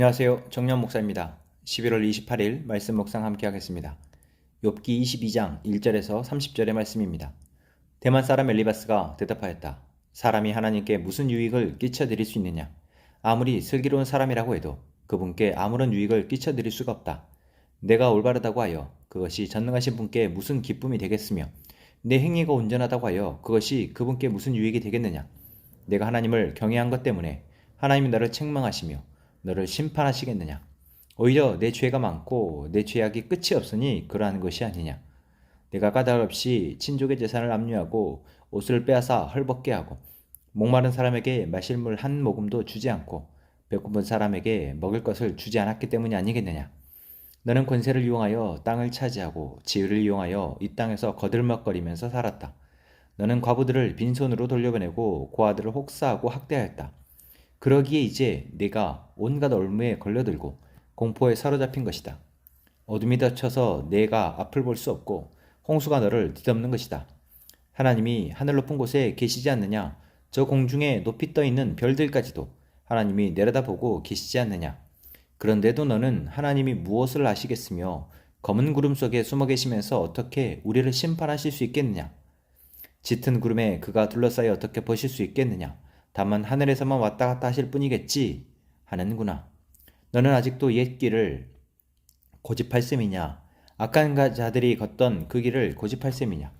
안녕하세요. 정년 목사입니다. 11월 28일 말씀 묵상 함께 하겠습니다. 욥기 22장 1절에서 30절의 말씀입니다. 대만 사람 엘리바스가 대답하였다. 사람이 하나님께 무슨 유익을 끼쳐드릴 수 있느냐? 아무리 슬기로운 사람이라고 해도 그분께 아무런 유익을 끼쳐드릴 수가 없다. 내가 올바르다고 하여 그것이 전능하신 분께 무슨 기쁨이 되겠으며 내 행위가 온전하다고 하여 그것이 그분께 무슨 유익이 되겠느냐? 내가 하나님을 경외한 것 때문에 하나님이 너를 책망하시며 너를 심판하시겠느냐? 오히려 내 죄가 많고 내 죄악이 끝이 없으니 그러한 것이 아니냐? 내가 까닭 없이 친족의 재산을 압류하고 옷을 빼앗아 헐벗게 하고 목마른 사람에게 마실 물 한 모금도 주지 않고 배고픈 사람에게 먹을 것을 주지 않았기 때문이 아니겠느냐? 너는 권세를 이용하여 땅을 차지하고 지위를 이용하여 이 땅에서 거들먹거리면서 살았다. 너는 과부들을 빈손으로 돌려보내고 고아들을 혹사하고 학대하였다. 그러기에 이제 네가 온갖 올무에 걸려들고 공포에 사로잡힌 것이다. 어둠이 닫혀서 내가 앞을 볼 수 없고 홍수가 너를 뒤덮는 것이다. 하나님이 하늘 높은 곳에 계시지 않느냐? 저 공중에 높이 떠 있는 별들까지도 하나님이 내려다보고 계시지 않느냐? 그런데도 너는 하나님이 무엇을 아시겠으며 검은 구름 속에 숨어 계시면서 어떻게 우리를 심판하실 수 있겠느냐? 짙은 구름에 그가 둘러싸여 어떻게 보실 수 있겠느냐? 다만 하늘에서만 왔다 갔다 하실 뿐이겠지 하는구나. 너는 아직도 옛 길을 고집할 셈이냐? 악한 자들이 걷던 그 길을 고집할 셈이냐?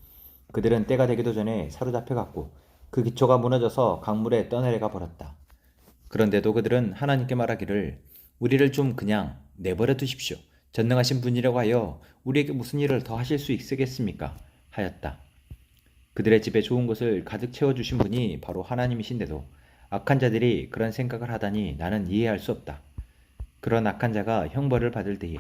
그들은 때가 되기도 전에 사로잡혀갔고 그 기초가 무너져서 강물에 떠내려가 버렸다. 그런데도 그들은 하나님께 말하기를 우리를 좀 그냥 내버려 두십시오. 전능하신 분이라고 하여 우리에게 무슨 일을 더 하실 수 있겠습니까? 하였다. 그들의 집에 좋은 것을 가득 채워주신 분이 바로 하나님이신데도 악한 자들이 그런 생각을 하다니 나는 이해할 수 없다. 그런 악한 자가 형벌을 받을 때에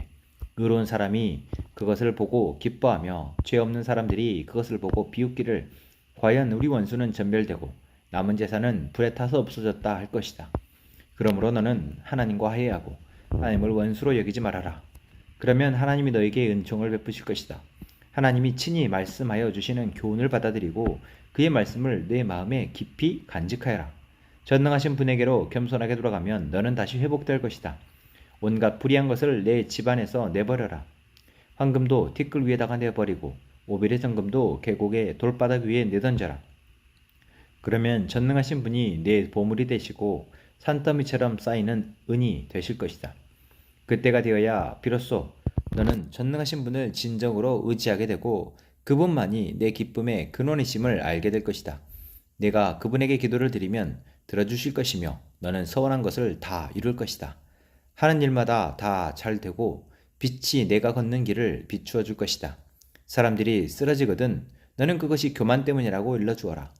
의로운 사람이 그것을 보고 기뻐하며 죄 없는 사람들이 그것을 보고 비웃기를 과연 우리 원수는 전멸되고 남은 재산은 불에 타서 없어졌다 할 것이다. 그러므로 너는 하나님과 화해하고 하나님을 원수로 여기지 말아라. 그러면 하나님이 너에게 은총을 베푸실 것이다. 하나님이 친히 말씀하여 주시는 교훈을 받아들이고 그의 말씀을 내 마음에 깊이 간직하여라. 전능하신 분에게로 겸손하게 돌아가면 너는 다시 회복될 것이다. 온갖 불의한 것을 내 집안에서 내버려라. 황금도 티끌 위에다가 내버리고 오빌의 정금도 계곡의 돌바닥 위에 내던져라. 그러면 전능하신 분이 내 보물이 되시고 산더미처럼 쌓이는 은이 되실 것이다. 그때가 되어야 비로소 너는 전능하신 분을 진정으로 의지하게 되고 그분만이 내 기쁨의 근원이심을 알게 될 것이다. 내가 그분에게 기도를 드리면 들어주실 것이며 너는 서원한 것을 다 이룰 것이다. 하는 일마다 다 잘 되고 빛이 내가 걷는 길을 비추어 줄 것이다. 사람들이 쓰러지거든 너는 그것이 교만 때문이라고 일러주어라.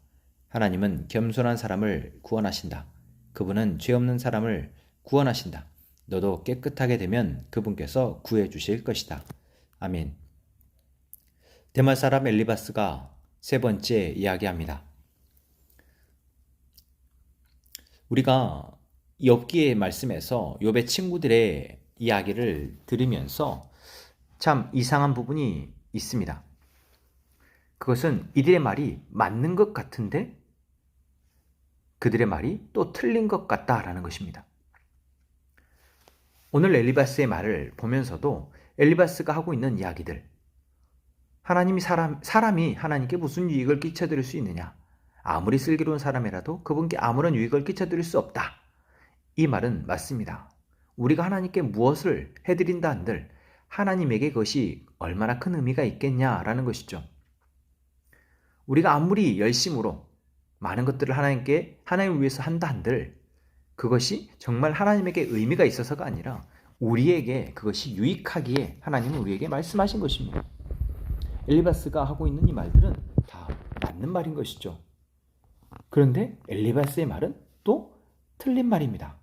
하나님은 겸손한 사람을 구원하신다. 그분은 죄 없는 사람을 구원하신다. 너도 깨끗하게 되면 그분께서 구해주실 것이다. 아멘. 대만 사람 엘리바스가 세 번째 이야기합니다. 우리가 욥기의 말씀에서 욥의 친구들의 이야기를 들으면서 참 이상한 부분이 있습니다. 그것은 이들의 말이 맞는 것 같은데 그들의 말이 또 틀린 것 같다라는 것입니다. 오늘 엘리바스의 말을 보면서도 엘리바스가 하고 있는 이야기들, 사람이 하나님께 무슨 유익을 끼쳐드릴 수 있느냐? 아무리 슬기로운 사람이라도 그분께 아무런 유익을 끼쳐드릴 수 없다. 이 말은 맞습니다. 우리가 하나님께 무엇을 해드린다 한들 하나님에게 그것이 얼마나 큰 의미가 있겠냐라는 것이죠. 우리가 아무리 열심으로 많은 것들을 하나님을 위해서 한다 한들 그것이 정말 하나님에게 의미가 있어서가 아니라 우리에게 그것이 유익하기에 하나님은 우리에게 말씀하신 것입니다. 엘리바스가 하고 있는 이 말들은 다 맞는 말인 것이죠. 그런데 엘리바스의 말은 또 틀린 말입니다.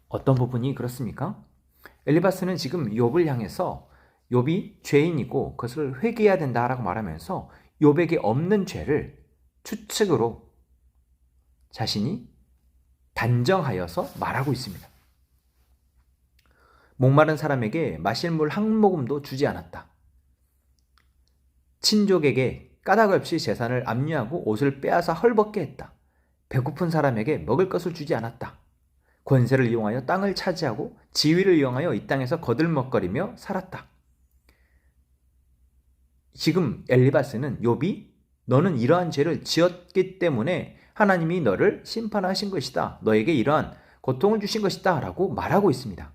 어떤 부분이 그렇습니까? 엘리바스는 지금 욥을 향해서 욥이 죄인이고 그것을 회개해야 된다라고 말하면서 욥에게 없는 죄를 추측으로 자신이 단정하여서 말하고 있습니다. 목마른 사람에게 마실 물 한 모금도 주지 않았다. 친족에게 까닭 없이 재산을 압류하고 옷을 빼앗아 헐벗게 했다. 배고픈 사람에게 먹을 것을 주지 않았다. 권세를 이용하여 땅을 차지하고 지위를 이용하여 이 땅에서 거들먹거리며 살았다. 지금 엘리바스는 욥이 너는 이러한 죄를 지었기 때문에 하나님이 너를 심판하신 것이다. 너에게 이러한 고통을 주신 것이다. 라고 말하고 있습니다.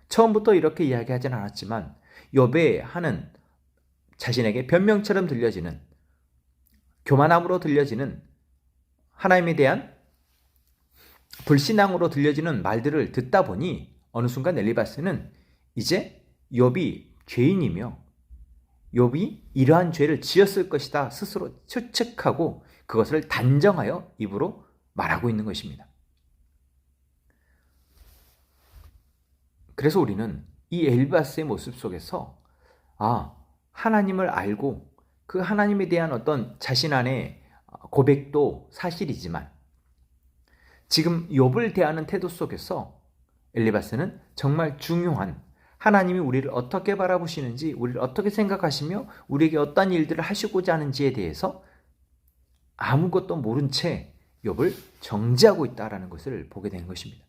처음부터 이렇게 이야기하진 않았지만 욥의 하는 자신에게 변명처럼 들려지는, 교만함으로 들려지는, 하나님에 대한 불신앙으로 들려지는 말들을 듣다 보니 어느 순간 엘리바스는 이제 욥이 죄인이며 욥이 이러한 죄를 지었을 것이다 스스로 추측하고 그것을 단정하여 입으로 말하고 있는 것입니다. 그래서 우리는 이 엘리바스의 모습 속에서 하나님을 알고 그 하나님에 대한 어떤 자신 안의 고백도 사실이지만 지금 욥을 대하는 태도 속에서 엘리바스는 정말 중요한, 하나님이 우리를 어떻게 바라보시는지, 우리를 어떻게 생각하시며 우리에게 어떤 일들을 하시고자 하는지에 대해서 아무것도 모른 채 욥을 정죄하고 있다는 것을 보게 되는 것입니다.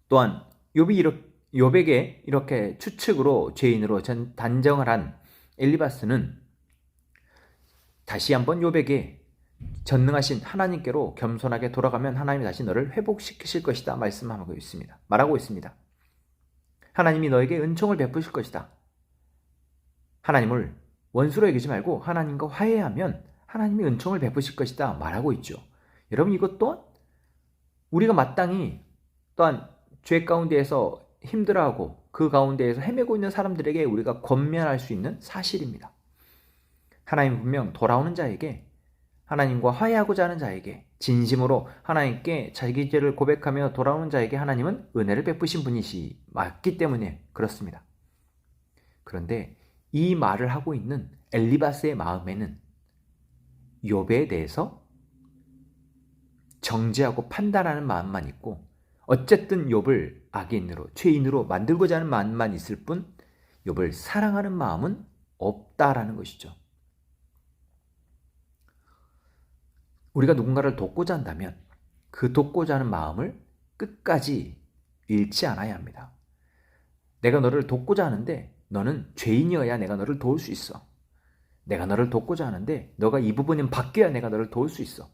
또한 욥에게 이렇게 추측으로 죄인으로 단정을 한 엘리바스는 다시 한번 욥에게 전능하신 하나님께로 겸손하게 돌아가면 하나님이 다시 너를 회복시키실 것이다 말하고 있습니다. 하나님이 너에게 은총을 베푸실 것이다. 하나님을 원수로 여기지 말고 하나님과 화해하면 하나님이 은총을 베푸실 것이다 말하고 있죠. 여러분, 이것 또한 우리가 마땅히 또한 죄 가운데에서 힘들어하고 그 가운데에서 헤매고 있는 사람들에게 우리가 권면할 수 있는 사실입니다. 하나님 분명 돌아오는 자에게, 하나님과 화해하고자 하는 자에게, 진심으로 하나님께 자기 죄를 고백하며 돌아오는 자에게 하나님은 은혜를 베푸신 분이시 맞기 때문에 그렇습니다. 그런데 이 말을 하고 있는 엘리바스의 마음에는 욥에 대해서 정죄하고 판단하는 마음만 있고, 어쨌든 욥을 악인으로, 죄인으로 만들고자 하는 마음만 있을 뿐 욥을 사랑하는 마음은 없다라는 것이죠. 우리가 누군가를 돕고자 한다면 그 돕고자 하는 마음을 끝까지 잃지 않아야 합니다. 내가 너를 돕고자 하는데 너는 죄인이어야 내가 너를 도울 수 있어. 내가 너를 돕고자 하는데 너가 이 부분은 바뀌어야 내가 너를 도울 수 있어.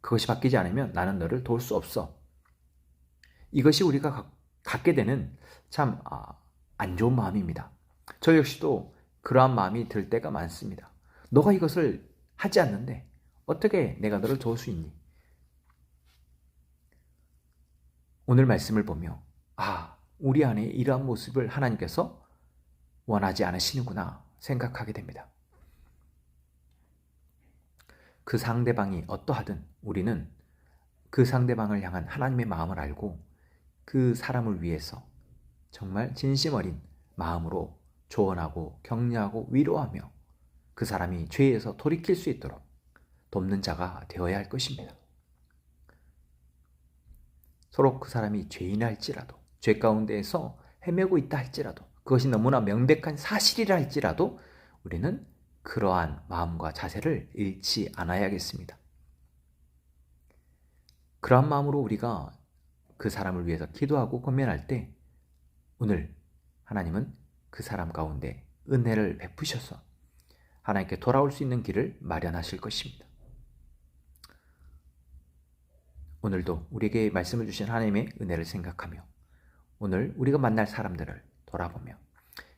그것이 바뀌지 않으면 나는 너를 도울 수 없어. 이것이 우리가 갖게 되는 참 안 좋은 마음입니다. 저 역시도 그러한 마음이 들 때가 많습니다. 너가 이것을 하지 않는데 어떻게 내가 너를 도울 수 있니? 오늘 말씀을 보며 우리 안에 이러한 모습을 하나님께서 원하지 않으시는구나 생각하게 됩니다. 그 상대방이 어떠하든 우리는 그 상대방을 향한 하나님의 마음을 알고 그 사람을 위해서 정말 진심 어린 마음으로 조언하고 격려하고 위로하며 그 사람이 죄에서 돌이킬 수 있도록 돕는 자가 되어야 할 것입니다. 서로 그 사람이 죄인이라 할지라도, 죄 가운데에서 헤매고 있다 할지라도, 그것이 너무나 명백한 사실이라 할지라도 우리는 그러한 마음과 자세를 잃지 않아야겠습니다. 그러한 마음으로 우리가 그 사람을 위해서 기도하고 권면할 때 오늘 하나님은 그 사람 가운데 은혜를 베푸셔서 하나님께 돌아올 수 있는 길을 마련하실 것입니다. 오늘도 우리에게 말씀을 주신 하나님의 은혜를 생각하며 오늘 우리가 만날 사람들을 돌아보며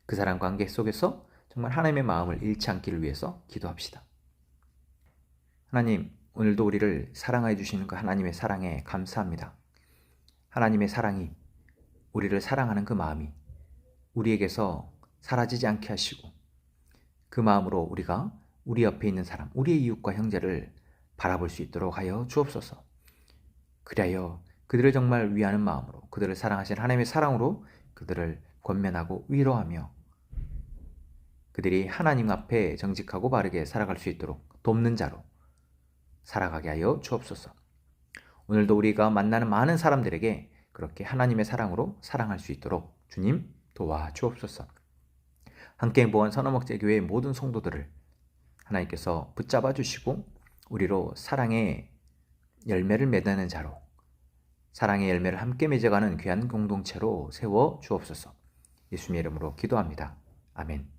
그 사람 관계 속에서 정말 하나님의 마음을 잃지 않기를 위해서 기도합시다. 하나님, 오늘도 우리를 사랑해 주시는 그 하나님의 사랑에 감사합니다. 하나님의 사랑이, 우리를 사랑하는 그 마음이 우리에게서 사라지지 않게 하시고 그 마음으로 우리가 우리 옆에 있는 사람, 우리의 이웃과 형제를 바라볼 수 있도록 하여 주옵소서. 그리하여 그들을 정말 위하는 마음으로, 그들을 사랑하신 하나님의 사랑으로 그들을 권면하고 위로하며 그들이 하나님 앞에 정직하고 바르게 살아갈 수 있도록 돕는 자로 살아가게 하여 주옵소서. 오늘도 우리가 만나는 많은 사람들에게 그렇게 하나님의 사랑으로 사랑할 수 있도록 주님 도와주옵소서. 함께 보원 선어목재교회의 모든 성도들을 하나님께서 붙잡아 주시고 우리로 사랑의 열매를 맺는 자로, 사랑의 열매를 함께 맺어가는 귀한 공동체로 세워 주옵소서. 예수님의 이름으로 기도합니다. 아멘.